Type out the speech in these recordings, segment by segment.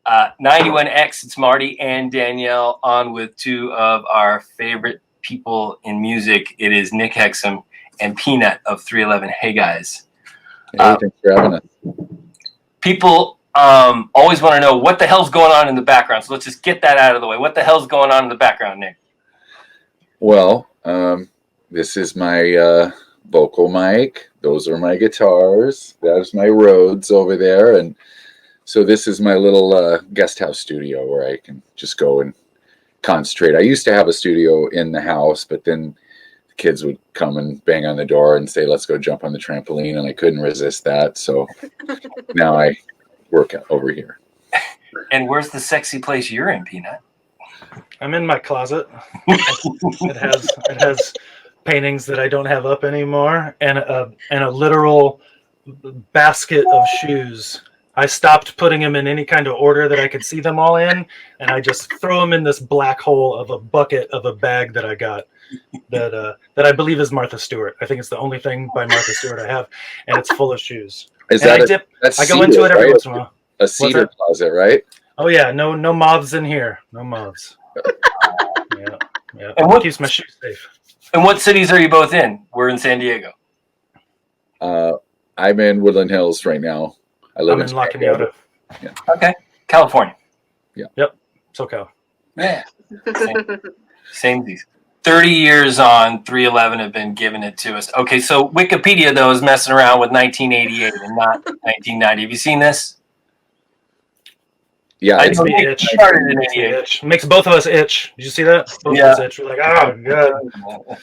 91X, it's Marty and Danielle on with two of our favorite people in music. It is Nick Hexum and Peanut of 311. Hey, guys. Hey, thanks for having us. People always want to know what the hell's going on in the background. So let's just get that out of the way. What the hell's going on in the background, Nick? Well, this is my vocal mic. Those are my guitars. That's my Rhodes over there. And so this is my little guest house studio where I can just go and concentrate. I used to have a studio in the house, but then the kids would come and bang on the door and say, let's go jump on the trampoline. And I couldn't resist that. So now I work over here. And where's the sexy place you're in, Peanut? I'm in my closet. It has paintings that I don't have up anymore, and a literal basket of shoes. I stopped putting them in any kind of order that I could see them all in, and I just throw them in this black hole of a bucket of a bag that I got that I believe is Martha Stewart. I think it's the only thing by Martha Stewart I have, and it's full of shoes. Is and that I go into it every once in a while. A cedar closet, right? Oh yeah, no moths in here. No moths. Yeah. And what keeps my shoes safe? And what cities are you both in? We're in San Diego. I'm in Woodland Hills right now. I'm in La Cañada. Yeah. Okay. California. Yeah. Yep. SoCal. Yeah. Same these. 30 years on, 311 have been giving it to us. Okay, so Wikipedia, though, is messing around with 1988 and not 1990. Have you seen this? Yeah. Makes me itch. Makes both of us itch. Did you see that? Both of us itch. We're like, oh, God.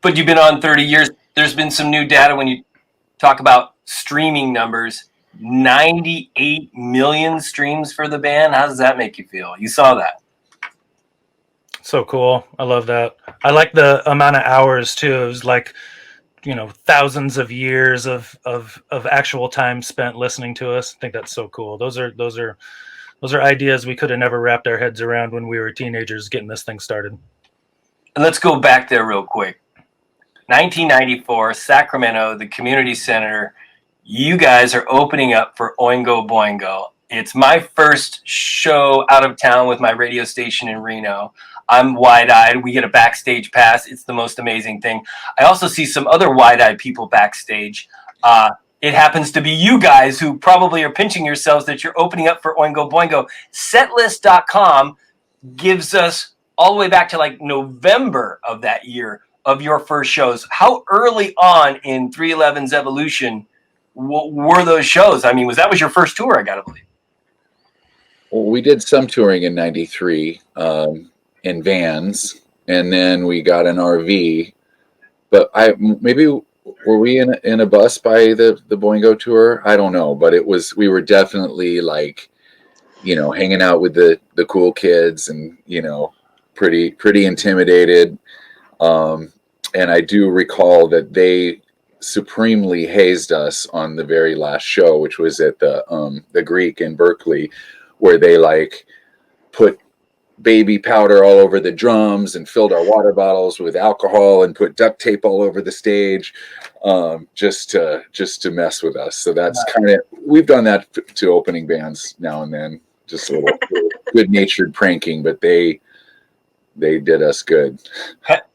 But you've been on 30 years. There's been some new data when you talk about streaming numbers. 98 million streams for the band. How does that make you feel? You saw that. So cool. I love that. I like the amount of hours too. It was like, thousands of years of actual time spent listening to us. I think that's so cool. Those are ideas we could have never wrapped our heads around when we were teenagers getting this thing started. And let's go back there real quick. 1994, Sacramento, the community center. You guys are opening up for Oingo Boingo. It's my first show out of town with my radio station in Reno. I'm wide-eyed. We get a backstage pass. It's the most amazing thing. I also see some other wide-eyed people backstage. It happens to be you guys who probably are pinching yourselves that you're opening up for Oingo Boingo. Setlist.com gives us all the way back to like November of that year of your first shows. How early on in 311's evolution were those shows? I mean, was your first tour, I got to believe? Well, we did some touring in 93 in vans, and then we got an RV. But were we in a bus by the Boingo tour? I don't know, but we were definitely like, hanging out with the cool kids and, pretty intimidated. And I do recall that they supremely hazed us on the very last show, which was at the Greek in Berkeley, where they like put baby powder all over the drums and filled our water bottles with alcohol and put duct tape all over the stage, just to mess with us. So that's we've done that to opening bands now and then, just a little good-natured pranking, but they did us good.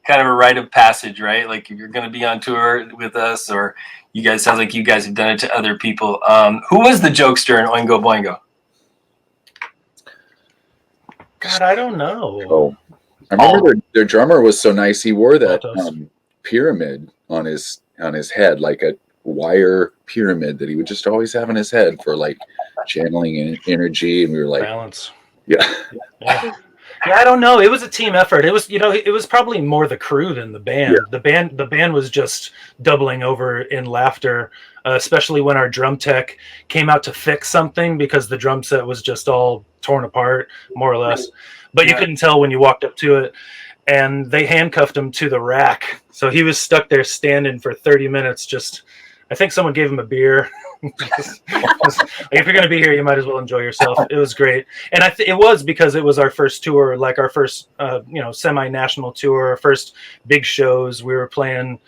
Kind of a rite of passage, right? Like if you're going to be on tour with us, or sounds like you guys have done it to other people. Who was the jokester in Oingo Boingo? God, I don't know. Oh, I remember their drummer was so nice. He wore that pyramid on his head, like a wire pyramid that he would just always have in his head for like channeling energy. And we were like, balance. Yeah. Yeah, I don't know. It was a team effort. It was, it was probably more the crew than the band. Yeah. The band was just doubling over in laughter, especially when our drum tech came out to fix something because the drum set was just all torn apart, more or less. But you couldn't tell when you walked up to it. And they handcuffed him to the rack. So he was stuck there standing for 30 minutes. I think someone gave him a beer. If you're going to be here, you might as well enjoy yourself. It was great. And it was because it was our first tour, like our first, semi-national tour, our first big shows. We were playing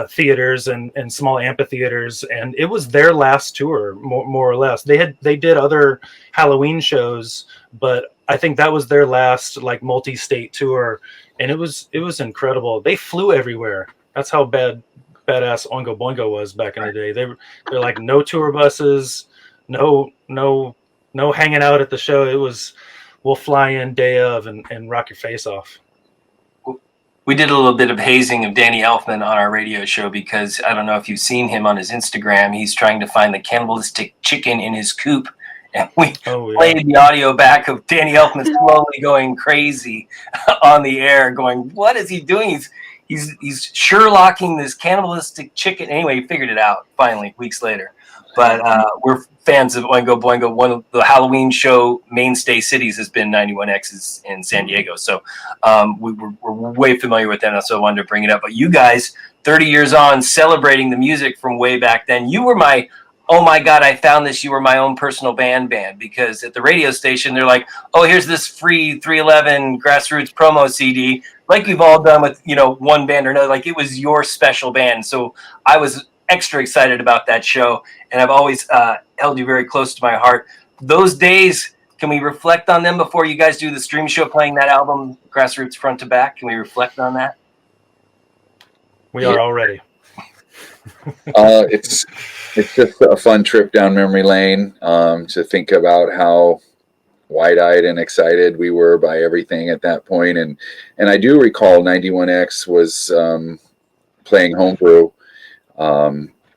theaters and small amphitheaters, and it was their last tour, more or less. They did other Halloween shows, but I think that was their last like multi-state tour, and it was incredible. They flew everywhere. That's how badass Oingo Boingo was back in the day. They're like no tour buses, no hanging out at the show. It was, we'll fly in day of and rock your face off. We did a little bit of hazing of Danny Elfman on our radio show because I don't know if you've seen him on his Instagram. He's trying to find the cannibalistic chicken in his coop. And we played the audio back of Danny Elfman slowly going crazy on the air, going, what is he doing? He's Sherlocking this cannibalistic chicken. Anyway, he figured it out finally weeks later. But we're fans of Oingo Boingo. One of the Halloween show mainstay cities has been 91X's in San Diego. So we're way familiar with that. So I wanted to bring it up. But you guys, 30 years on, celebrating the music from way back then. You were my, oh my God, I found this. You were my own personal band. Because at the radio station, they're like, oh, here's this free 311 Grassroots promo CD. Like we've all done with, one band or another. Like it was your special band. So I was extra excited about that show, and I've always held you very close to my heart. Those days, can we reflect on them before you guys do the stream show playing that album, Grassroots front to back? Can we reflect on that? We are already. It's just a fun trip down memory lane to think about how wide-eyed and excited we were by everything at that point. And I do recall 91X was playing homebrew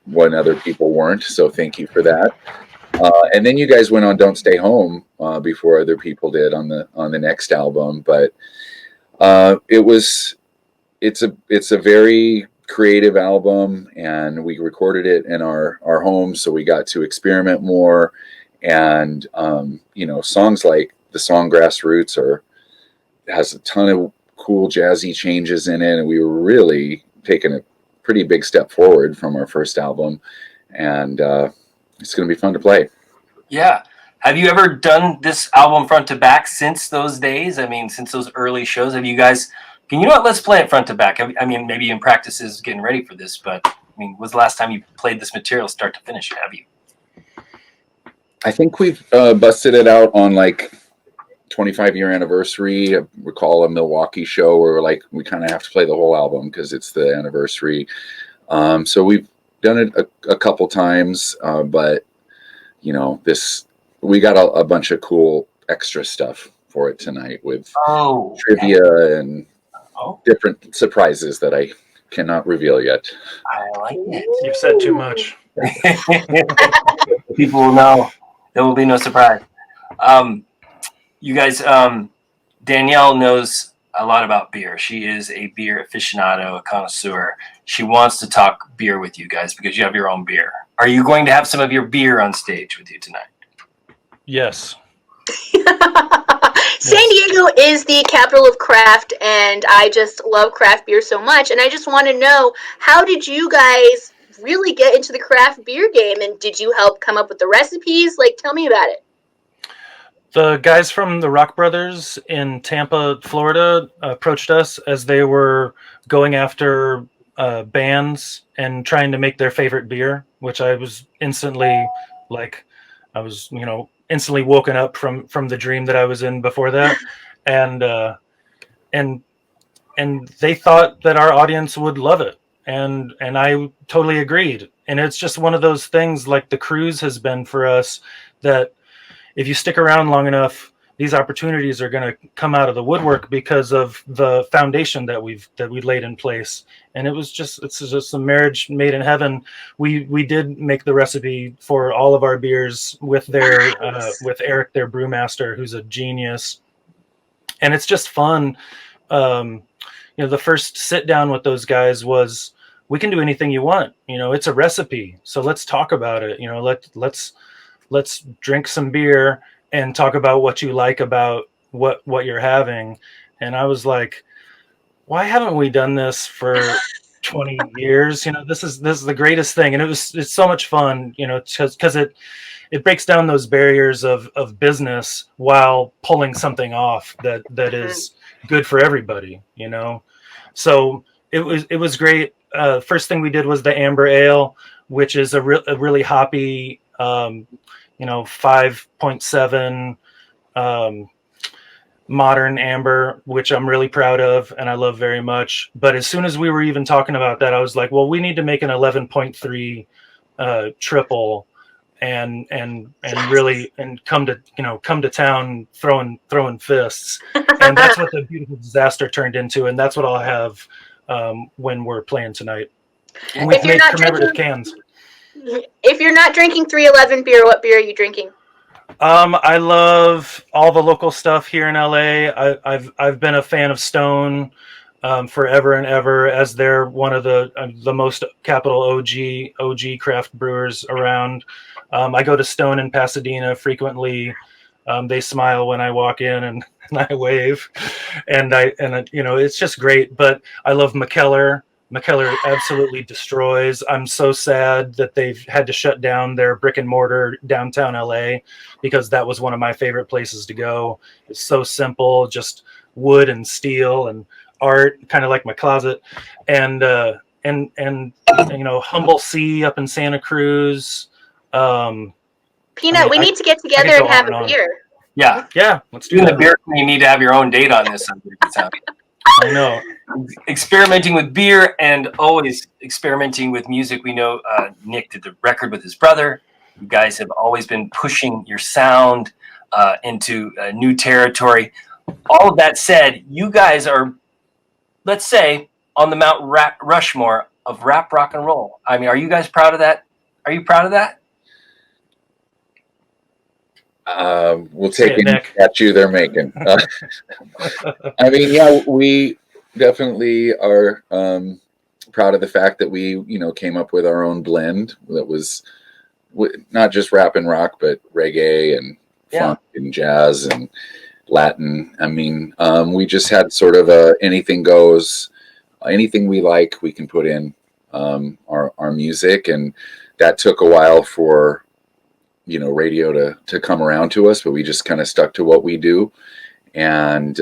when other people weren't. So thank you for that. And then you guys went on Don't Stay Home before other people did on the next album. But it's a very creative album, and we recorded it in our home, so we got to experiment more. And songs like the song Grassroots has a ton of cool jazzy changes in it, and we were really taking a pretty big step forward from our first album, and it's going to be fun to play. Yeah. Have you ever done this album front to back since those days? I mean, since those early shows, have you guys, let's play it front to back. I mean, maybe in practices getting ready for this, but was the last time you played this material start to finish? Have you? I think we've busted it out on like 25-year anniversary. I recall a Milwaukee show where we kind of have to play the whole album because it's the anniversary. So we've done it a couple times, but we got a bunch of cool extra stuff for it tonight with trivia and different surprises that I cannot reveal yet. I like it. You've said too much. People will know. There will be no surprise. You guys, Danielle knows a lot about beer. She is a beer aficionado, a connoisseur. She wants to talk beer with you guys because you have your own beer. Are you going to have some of your beer on stage with you tonight? Yes. San Diego is the capital of craft, and I just love craft beer so much. And I just want to know, how did you guys really get into the craft beer game, and did you help come up with the recipes? Tell me about it. The guys from the Rock Brothers in Tampa, Florida, approached us as they were going after bands and trying to make their favorite beer, which I was instantly instantly woken up from the dream that I was in before that. And they thought that our audience would love it. And I totally agreed. And it's just one of those things, like the cruise has been for us, that if you stick around long enough, these opportunities are going to come out of the woodwork because of the foundation that we laid in place. And it's just a marriage made in heaven. We did make the recipe for all of our beers with with Eric, their brewmaster, who's a genius. And it's just fun. The first sit down with those guys was, we can do anything you want. It's a recipe. So let's talk about it. Let's drink some beer and talk about what you like about what you're having. And I was like, why haven't we done this for 20 years? This is the greatest thing. And it's so much fun, because it breaks down those barriers of business while pulling something off that is good for everybody, So it was great first thing we did was the amber ale, which is a really hoppy, 5.7 modern amber, which I'm really proud of and I love very much. But as soon as we were even talking about that, I was like, well, we need to make an 11.3 triple and really come to town throwing fists. And that's what the Beautiful Disaster turned into, and that's what I'll have when we're playing tonight. And we've made commemorative cans. If you're not drinking 311 beer, what beer are you drinking? I love all the local stuff here in LA. I've been a fan of Stone forever and ever, as they're one of the most capital OG craft brewers around. I go to Stone in Pasadena frequently. They smile when I walk in and I wave, and it's just great. But I love McKellar. McKellar absolutely destroys. I'm so sad that they've had to shut down their brick and mortar downtown LA, because that was one of my favorite places to go. It's so simple, just wood and steel and art, kind of like my closet. And Humble Sea up in Santa Cruz. Peanut, we need to get together and have a beer. Yeah, let's do that. The beer, you need to have your own date on this. I know. Experimenting with beer and always experimenting with music. We know Nick did the record with his brother. You guys have always been pushing your sound into new territory. All of that said, you guys are, let's say, on the Mount Rushmore of rap rock and roll. I mean, are you guys proud of that? Are you proud of that? We'll take any statue they're making. I mean, yeah, we definitely are proud of the fact that we, came up with our own blend that was not just rap and rock, but reggae and funk and jazz and Latin. I mean, we just had sort of a anything goes, anything we like, we can put in our music, and that took a while for radio to come around to us, but we just kind of stuck to what we do. And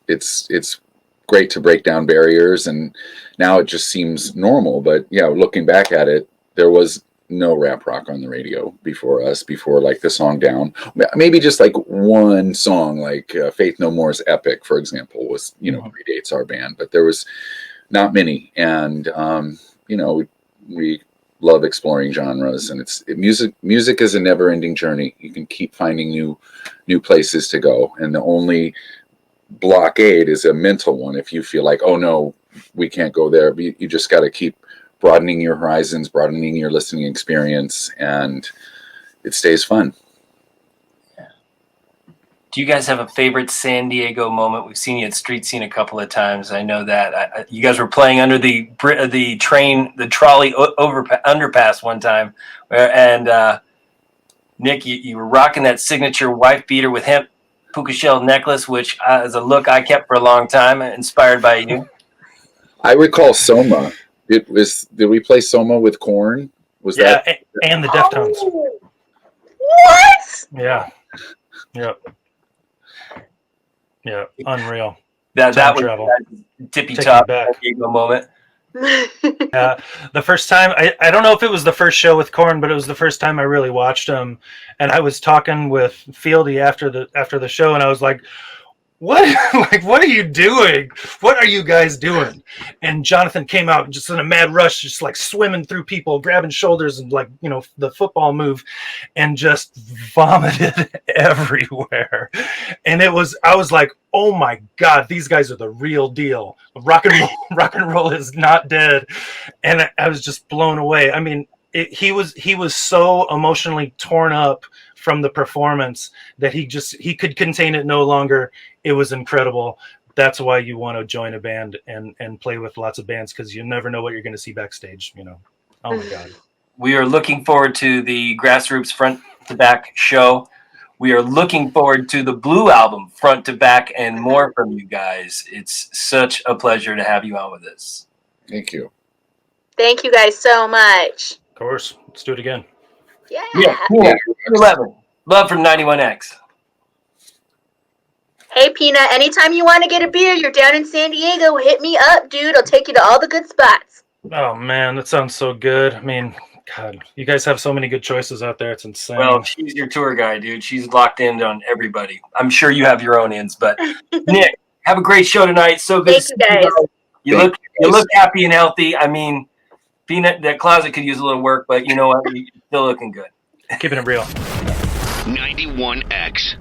it's great to break down barriers, and now it just seems normal. But yeah, looking back at it, there was no rap rock on the radio before us, before like the song Down. Maybe just like one song, like Faith No More's Epic, for example, was, predates our band, but there was not many. And, we love exploring genres, and music is a never ending journey. You can keep finding new places to go. And the only blockade is a mental one. If you feel like, oh no, we can't go there, you just got to keep broadening your horizons, broadening your listening experience, and it stays fun. Do you guys have a favorite San Diego moment? We've seen you at Street Scene a couple of times. I know that you guys were playing under the trolley underpass one time, and Nick, you were rocking that signature wife beater with hemp puka shell necklace, which is a look I kept for a long time, inspired by you. I recall SOMA. Did we play SOMA with Korn? And the Deftones. What? Yeah. Yep. Yeah, unreal. That was that tippy top Diego moment. The first time, I don't know if it was the first show with Korn, but it was the first time I really watched them. And I was talking with Fieldy after the show, and I was like, what are you doing? What are you guys doing? And Jonathan came out just in a mad rush, just like swimming through people, grabbing shoulders, and like, the football move, and just vomited everywhere. And I was like, oh my God, these guys are the real deal. Rock and roll is not dead. And I was just blown away. I mean, he was so emotionally torn up from the performance that he could contain it no longer. It was incredible. That's why you want to join a band and play with lots of bands, because you never know what you're going to see backstage. Oh my God. We are looking forward to the Grassroots front to back show. We are looking forward to the Blue album front to back and more from you guys. It's such a pleasure to have you on with us. Thank you. Thank you guys so much. Of course. Let's do it again. Yeah. 11. Love from 91X. Hey. Hey, Peanut, anytime you want to get a beer, you're down in San Diego, hit me up, dude. I'll take you to all the good spots. Oh man, that sounds so good. I mean, God, you guys have so many good choices out there. It's insane. Well, she's your tour guide, dude. She's locked in on everybody. I'm sure you have your own ins, but Nick, have a great show tonight. So good. Thank you, guys. You look happy and healthy. I mean, Peanut, that closet could use a little work, but you know what? You're still looking good. Keeping it real. 91X.